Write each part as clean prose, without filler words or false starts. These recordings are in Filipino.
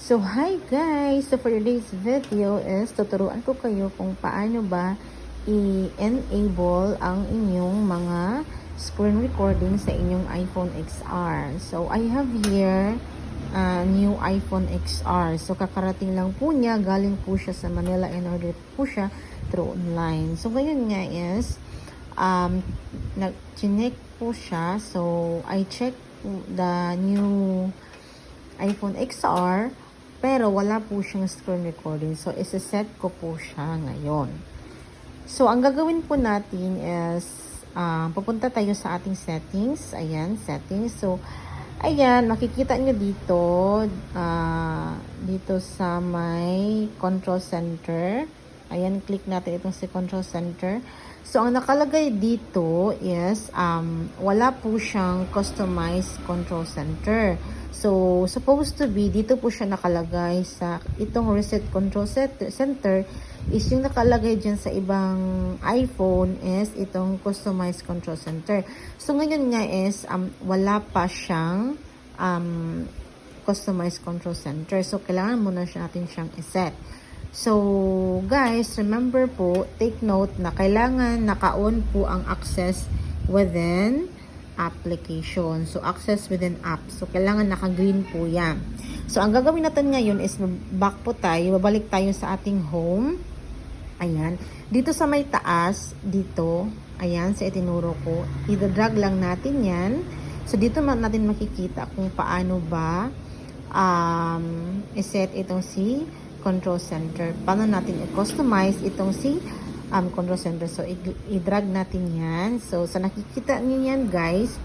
So, hi guys! So, for today's video is tuturuan ko kayo kung paano ba i-enable ang inyong mga screen recording sa inyong iPhone XR. So, I have here new iPhone XR. So, kakarating lang po niya. Galing po siya sa Manila and order po siya through online. So, ngayon nga is nag-check po siya. So, I checked the new iPhone XR. Pero wala po siyang screen recording. So, isa-set ko po siya ngayon. So, ang gagawin po natin is, pupunta tayo sa ating settings. Ayan, settings. So, ayan, makikita nyo dito, dito sa may control center. Ayan, click natin itong si control center. So, ang nakalagay dito is, wala po siyang customized control center. So, supposed to be, dito po siya nakalagay sa itong reset control center is yung nakalagay dyan sa ibang iPhone is itong customized control center. So, ngayon nga is, wala pa siyang customized control center. So, kailangan muna natin siyang iset. So, guys, remember po, take note na kailangan naka-on po ang access within application. So, access within app. So, kailangan naka-green po yan. So, ang gagawin natin ngayon is back po tayo. Babalik tayo sa ating home. Ayan. Dito sa may taas, dito, ayan, sa itinuro ko, i-drag lang natin yan. So, dito natin makikita kung paano ba iset itong si control center. Paano natin i-customize itong si control center. So, i-drag natin yan. So, sa nakikita niyo yan, guys,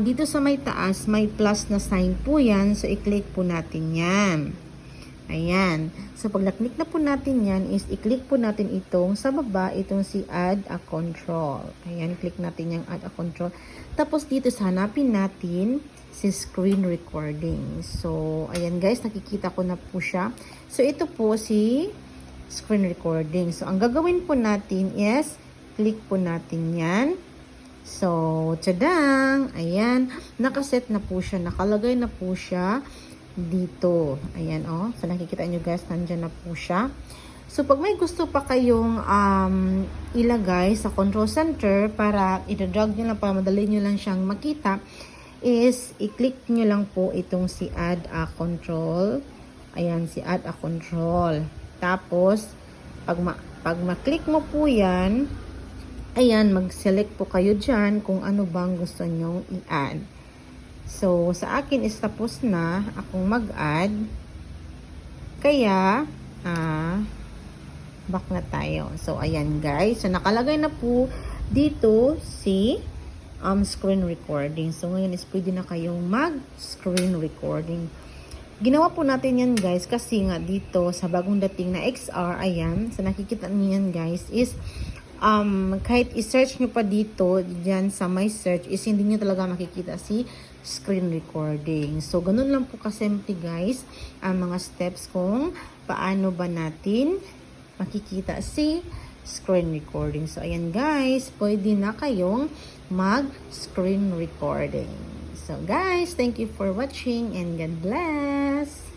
dito sa may taas, may plus na sign po yan. So, i-click po natin yan. Ayan. So, pag na-click na po natin yan, is i-click po natin itong sa baba, itong si add a control. Ayan, click natin yung add a control. Tapos, dito sa hanapin natin si screen recording. So, ayan guys, nakikita ko na po siya. So, ito po si screen recording. So, ang gagawin po natin is, click po natin yan. So, tadang! Ayan, nakaset na po siya. Nakalagay na po siya dito. Ayan, oh. So, nakikita nyo guys, nandyan na po siya. So, pag may gusto pa kayong ilagay sa control center para i-drag nyo lang, para madali nyo lang siyang makita, is, i-click nyo lang po itong si add a control. Ayan, si add a control. Tapos, pag ma-click mo po yan, ayan, mag-select po kayo dyan kung ano bang gusto nyong i-add. So, sa akin is tapos na akong mag-add. Kaya, back na tayo. So, ayan guys. So, nakalagay na po dito si screen recording. So, ngayon is pwede na kayong mag-screen recording. Ginawa po natin yan guys kasi nga dito sa bagong dating na XR, ayan, sa nakikita niyo yan guys is kahit i-search nyo pa dito dyan sa my search is hindi nyo talaga makikita si screen recording. So, ganun lang po kasimple guys ang mga steps kung paano ba natin makikita si screen recording. So, ayan guys, pwede na kayong mag-screen recording. So, guys, thank you for watching and God bless!